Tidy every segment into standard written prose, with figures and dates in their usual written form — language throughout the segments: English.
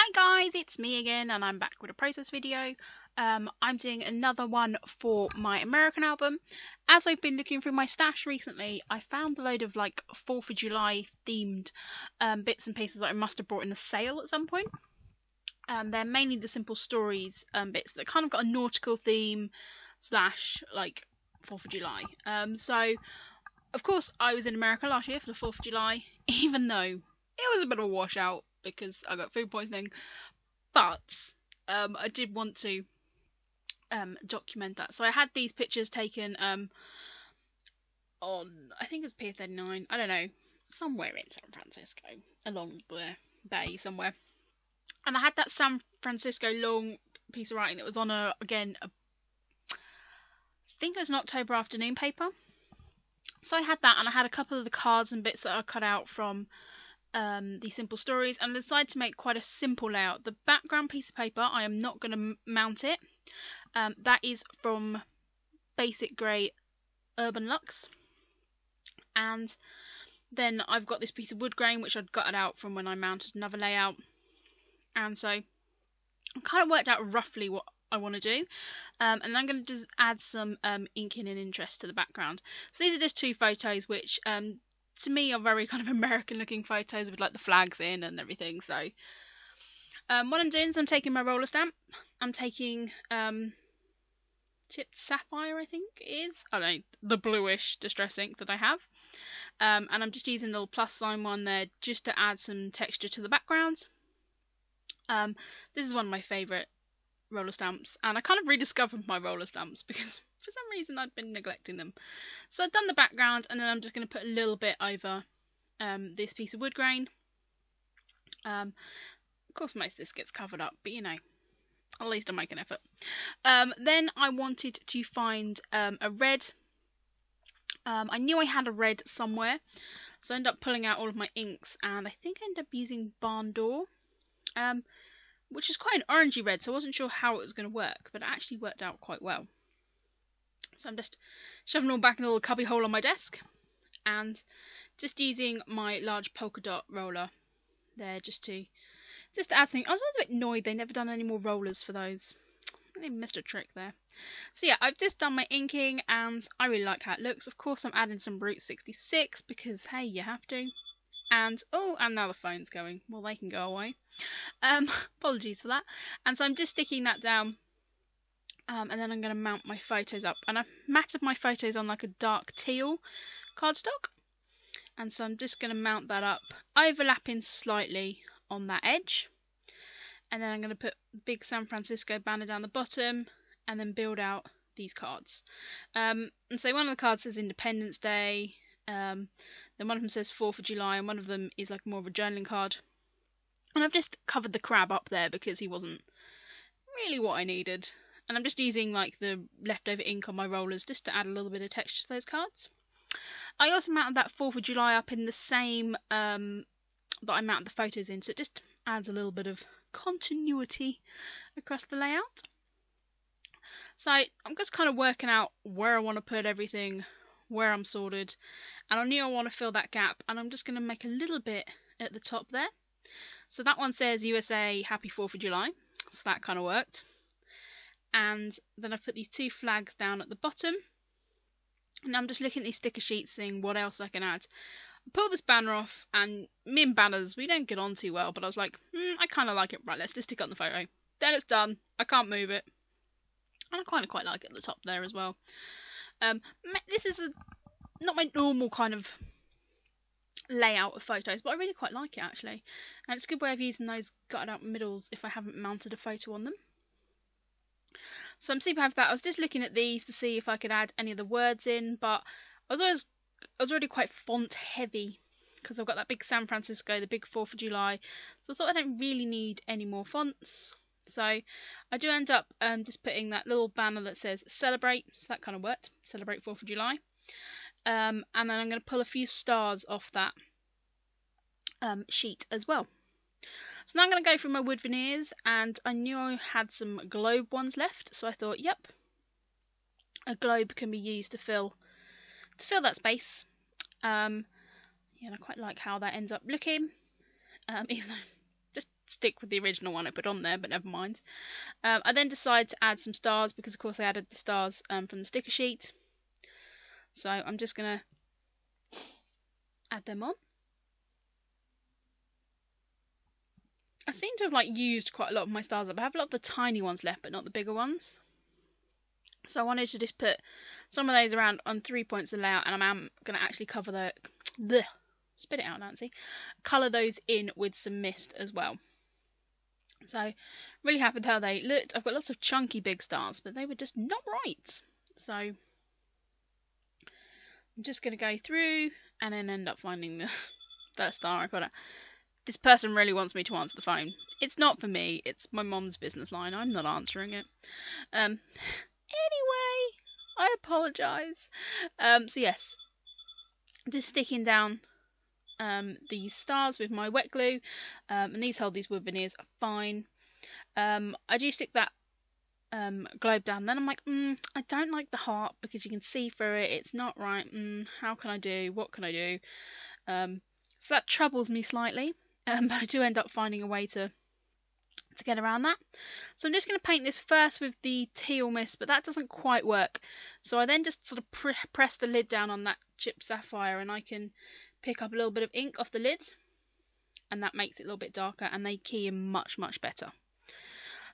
Hi guys, it's me again and I'm back with a process video. I'm doing another one for my American album. As I've been looking through my stash recently, I found a load of like 4th of July themed bits and pieces that I must have brought in a sale at some point. They're mainly the simple stories bits that kind of got a nautical theme slash like 4th of July. So of course I was in America last year for the 4th of July, even though it was a bit of a washout because I got food poisoning. But I did want to document that. So I had these pictures taken on, I think it was Pier 39, I don't know, somewhere in San Francisco, along the bay somewhere. And I had that San Francisco long piece of writing that was on I think it was an October afternoon paper. So I had that, and I had a couple of the cards and bits that I cut out from these simple stories, and I decided to make quite a simple layout. The background piece of paper, I am not going to mount it. That is from Basic Grey Urban Luxe, and then I've got this piece of wood grain which I'd gutted out from when I mounted another layout, and so I kind of worked out roughly what I want to do, and I'm going to just add some inking and interest to the background. So these are just two photos which to me are very kind of American looking photos with like the flags in and everything. So what I'm doing is I'm taking my roller stamp. I'm taking chipped sapphire, I think it is. I don't know, the bluish distress ink that I have. And I'm just using the little plus sign one there just to add some texture to the background. This is one of my favourite roller stamps, and I kind of rediscovered my roller stamps because for some reason I'd been neglecting them. So I've done the background, and then I'm just going to put a little bit over this piece of wood grain. Of course most of this gets covered up, but you know, at least I make an effort. Then I wanted to find a red. I knew I had a red somewhere, so I ended up pulling out all of my inks, and I think I ended up using Barn Door, which is quite an orangey red, so I wasn't sure how it was going to work, but it actually worked out quite well. So I'm just shoving it all back in a little cubby hole on my desk, and just using my large polka dot roller there just to add something. I was always a bit annoyed they never done any more rollers for those. I missed a trick there. So yeah, I've just done my inking, and I really like how it looks. Of course I'm adding some Route 66 because hey, you have to. And oh, and now the phone's going. Well, they can go away. Apologies for that. And so I'm just sticking that down, and then I'm going to mount my photos up. And I've matted my photos on like a dark teal cardstock, and so I'm just going to mount that up, overlapping slightly on that edge. And then I'm going to put big San Francisco banner down the bottom, and then build out these cards. And so one of the cards says Independence Day. Then one of them says 4th of July, and one of them is like more of a journaling card. And I've just covered the crab up there because he wasn't really what I needed. And I'm just using like the leftover ink on my rollers just to add a little bit of texture to those cards. I also mounted that 4th of July up in the same that I mounted the photos in, so it just adds a little bit of continuity across the layout. So I'm just kind of working out where I want to put everything, where I'm sorted, and I knew I want to fill that gap, and I'm just going to make a little bit at the top there. So that one says USA Happy 4th of July, so that kind of worked. And then I've put these two flags down at the bottom, and I'm just looking at these sticker sheets seeing what else I can add. I pulled this banner off, and me and banners, we don't get on too well, but I was like, I kind of like it. Right, let's just stick it on the photo. Then it's done. I can't move it. And I kind of quite like it at the top there as well. This is not my normal kind of layout of photos, but I really quite like it actually. And it's a good way of using those gutted out middles if I haven't mounted a photo on them. So I'm super happy with that. I was just looking at these to see if I could add any of the words in, but I was already quite font heavy because I've got that big San Francisco, the big 4th of July, so I thought I don't really need any more fonts. So I do end up just putting that little banner that says celebrate, so that kind of worked, celebrate 4th of July. And then I'm going to pull a few stars off that sheet as well. So now I'm going to go through my wood veneers, and I knew I had some globe ones left, so I thought, yep, a globe can be used to fill that space. Yeah, and I quite like how that ends up looking, even though just stick with the original one I put on there, but never mind. I then decided to add some stars because, of course, I added the stars from the sticker sheet. So I'm just going to add them on. I seem to have used quite a lot of my stars up. I have a lot of the tiny ones left, but not the bigger ones. So I wanted to just put some of those around on 3 points of layout, and I'm going to actually cover spit it out, Nancy. Colour those in with some mist as well. So really happy with how they looked. I've got lots of chunky big stars, but they were just not right. So I'm just going to go through and then end up finding the first star I put it. This person really wants me to answer the phone. It's not for me. It's my mom's business line. I'm not answering it. Anyway, I apologise. So yes, just sticking down these stars with my wet glue, and these hold these wood veneers fine. I do stick that globe down. Then I'm like, I don't like the heart because you can see through it. It's not right. How can I do? What can I do? So that troubles me slightly. But I do end up finding a way to get around that. So I'm just going to paint this first with the teal mist, but that doesn't quite work. So I then just sort of press the lid down on that chipped sapphire, and I can pick up a little bit of ink off the lid, and that makes it a little bit darker, and they key in much, much better.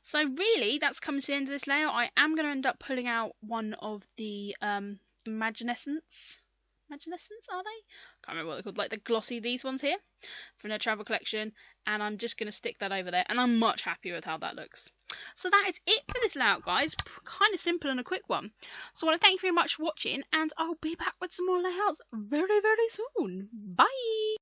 So really, that's coming to the end of this layout. I am going to end up pulling out one of the Imaginescence, are they? Can't remember what they're called, like the glossy, these ones here from their travel collection, and I'm just going to stick that over there, and I'm much happier with how that looks. So that is it for this layout, guys. Kind of simple and a quick one. So I want to thank you very much for watching, and I'll be back with some more layouts very, very soon. Bye!